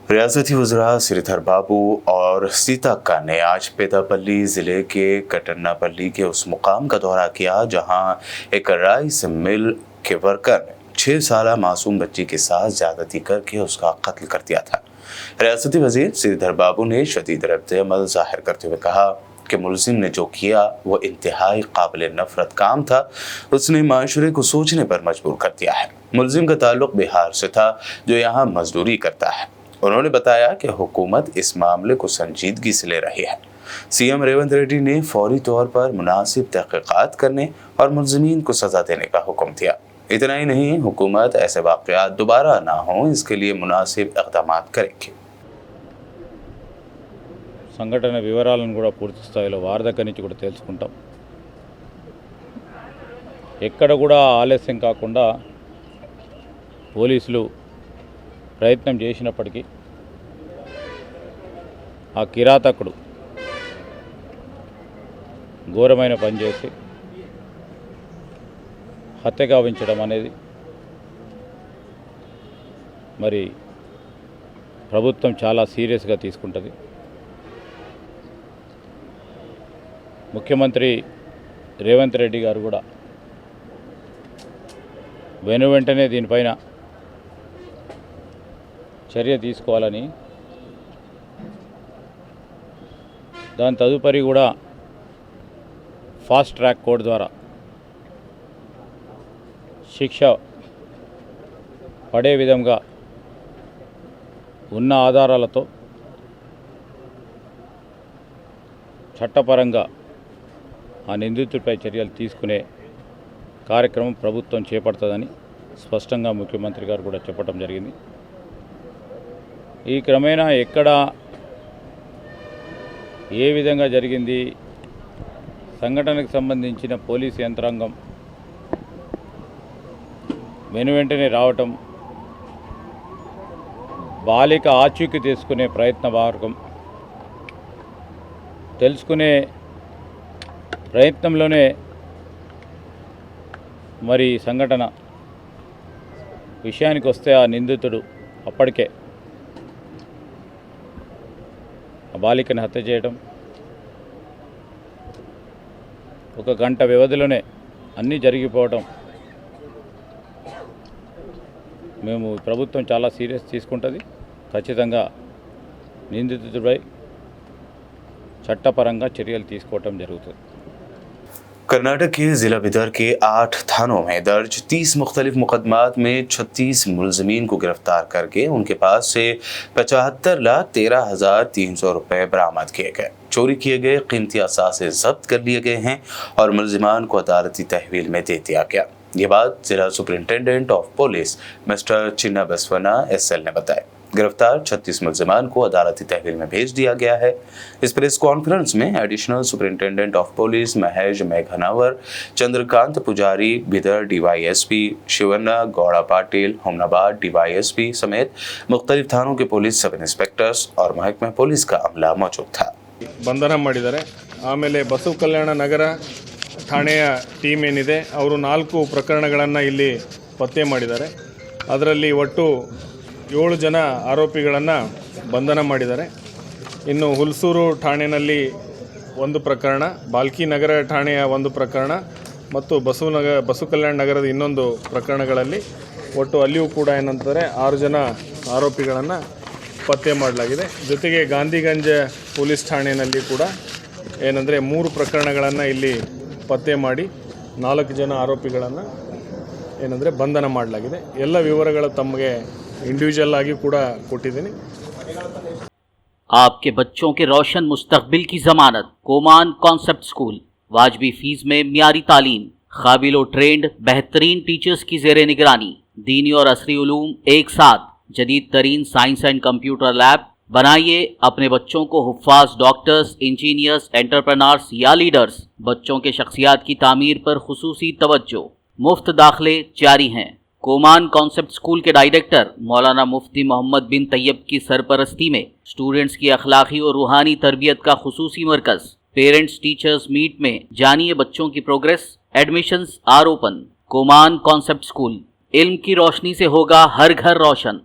रियासती वज़रा श्रीधर बाबू और सीता अक्का ने आज पेदापल्ली ज़िले के कटन्नापल्ली के उस मुकाम का दौरा किया जहां एक राइस मिल के वर्कर ने 6 साल मासूम बच्ची के साथ ज्यादती करके उसका कत्ल कर दिया था। रियासती वज़ीर श्रीधर बाबू ने शदीद रद्द-ए-अमल जाहिर करते हुए कहा कि मुलजिम ने जो किया वो इंतहाई काबिल नफरत काम था। उसने माशरे को सोचने पर मजबूर कर दिया है। मुलजिम का ताल्लुक बिहार से था जो यहाँ मजदूरी करता है। उन्होंने बताया कि हुकूमत इस मामले को संजीदगी से ले रही है। सीएम रेवंत रेड्डी ने फौरी तौर पर मुनासिब तहकीकात करने और मुलजिमीन को सजा देने का हुक्म दिया। इतना ही नहीं, हुकूमत ऐसे वाक़यात दोबारा ना हो इसके लिए मुनासिब इक़दाम करेगी। సంఘటన వివరాలను కూడా పూర్తి స్థాయిలో వారి దగ్గర నుంచి కూడా తెలుసుకుంటాం. ఎక్కడ కూడా ఆలస్యం కాకుండా పోలీసులు ప్రయత్నం చేసినప్పటికీ ఆ కిరాతకుడు ఘోరమైన పని చేసి హత్య గావించడం అనేది మరి ప్రభుత్వం చాలా సీరియస్గా తీసుకుంటుంది. ముఖ్యమంత్రి రేవంత్ రెడ్డి గారు కూడా వెంటనే దీనిపైన చర్య తీసుకోవాలని, దాని తదుపరి కూడా ఫాస్ట్ ట్రాక్ కోర్టు ద్వారా శిక్ష పడే విధంగా ఉన్న ఆధారాలతో చట్టపరంగా ఆ నిందితుడిపై చర్యలు తీసుకునే కార్యక్రమం ప్రభుత్వం చేపడుతుందని స్పష్టంగా ముఖ్యమంత్రి గారు కూడా చెప్పడం జరిగింది. ఈ క్రమేణా ఎక్కడ ఏ విధంగా జరిగింది, సంఘటనకు సంబంధించిన పోలీసు యంత్రాంగం వెంటనే రావటం, బాలిక ఆచూకీ తీసుకునే ప్రయత్న మార్గం తెలుసుకునే ప్రయత్నంలోనే మరి సంఘటన విషయానికి వస్తే ఆ నిందితుడు అప్పటికే ఆ బాలికని హత్య చేయడం, ఒక గంట వ్యవధిలోనే అన్నీ జరిగిపోవడం మేము ప్రభుత్వం చాలా సీరియస్ తీసుకుంటుంది. ఖచ్చితంగా నిందితుడిపై చట్టపరంగా చర్యలు తీసుకోవడం జరుగుతుంది. कर्नाटक के जिला बिदर के 8 थानों में दर्ज 30 मुख्तलिफ मुकदमात में 36 मुलजमीन को गिरफ्तार करके उनके पास से 75,13,300 रुपये बरामद किए गए। चोरी किए गए कीमती असासे जब्त कर लिए गए हैं और मुलजिमान को अदालती तहवील में दे दिया गया। ये बात जिला superintendent of police mister Chinna Basavana SL ने बताया। गिरफ्तार 36 मुलजिमान को अदालती तहवील में भेज दिया गया है। इस प्रेस कॉन्फ्रेंस में additional superintendent of police Mahesh Meghanavar, Chandrakant Pujari Bidar DYSP, Shivanna Gowda Patil Humnabad DYSP समेत मुख्तलिफ थानों के पुलिस सब इंस्पेक्टर्स और महकमा पुलिस का अमला मौजूद था। ಬಂಧನ ಮಾಡಿದ್ದಾರೆ. ಆಮೇಲೆ ಬಸವ ಕಲ್ಯಾಣ ನಗರ ಠಾಣೆಯ ಟೀಮ್ ಏನಿದೆ ಅವರು 4 ಪ್ರಕರಣಗಳನ್ನು ಇಲ್ಲಿ ಪತ್ತೆ ಮಾಡಿದ್ದಾರೆ. ಅದರಲ್ಲಿ ಒಟ್ಟು 7 ಜನ ಆರೋಪಿಗಳನ್ನು ಬಂಧನ ಮಾಡಿದ್ದಾರೆ. ಇನ್ನು ಹುಲ್ಸೂರು ಠಾಣೆಯಲ್ಲಿ 1 ಪ್ರಕರಣ, ಬಾಲ್ಕಿ ನಗರ ಠಾಣೆಯ 1 ಪ್ರಕರಣ ಮತ್ತು ಬಸವ ಕಲ್ಯಾಣ ನಗರದ ಇನ್ನೊಂದು ಪ್ರಕರಣಗಳಲ್ಲಿ ಒಟ್ಟು ಅಲ್ಲಿಯೂ ಕೂಡ ಏನಂತಾರೆ 6 ಜನ ಆರೋಪಿಗಳನ್ನು ಪತ್ತೆ ಮಾಡಲಾಗಿದೆ. ಜೊತೆಗೆ ಗಾಂಧಿಗಂಜ್ ಪೊಲೀಸ್ ಠಾಣೆಯಲ್ಲಿ ಕೂಡ ಏನಂದರೆ 3 ಪ್ರಕರಣಗಳನ್ನು ಇಲ್ಲಿ ಪತ್ತೆ ಮಾಡಿ 4 ಜನ ಆರೋಪಿಗಳನ್ನು ಏನಂದರೆ ಬಂಧನ ಮಾಡಲಾಗಿದೆ. ಎಲ್ಲ ವಿವರಗಳು ತಮಗೆ इंडिविजुअल आगे कूड़ा कोटिदेनी। आपके बच्चों के रोशन मुस्तकबिल की जमानत कोमान कॉन्सेप्ट स्कूल। वाजबी फीस में मियारी तालीम, काबिल और ट्रेंड बेहतरीन टीचर्स की जेरे निगरानी, दीनी और असरी उलूम एक साथ, जदीद तरीन साइंस एंड कंप्यूटर लैब। बनाइए अपने बच्चों को हुफ्फाज डॉक्टर्स, इंजीनियर्स, एंटरप्रेन्योर्स या लीडर्स। बच्चों के शख्सियात की तामीर पर खुसूसी तवज्जो। मुफ्त दाखिले जारी हैं। कोमान कॉन्सेप्ट स्कूल के डायरेक्टर मौलाना मुफ्ती मोहम्मद बिन तैयब की सरपरस्ती में स्टूडेंट्स की अखलाकी और रूहानी तरबियत का खुसूसी मरकज। पेरेंट्स टीचर्स मीट में जानिए बच्चों की progress. Admissions are open. Common concept school, इल्म की रोशनी से होगा हर घर रोशन।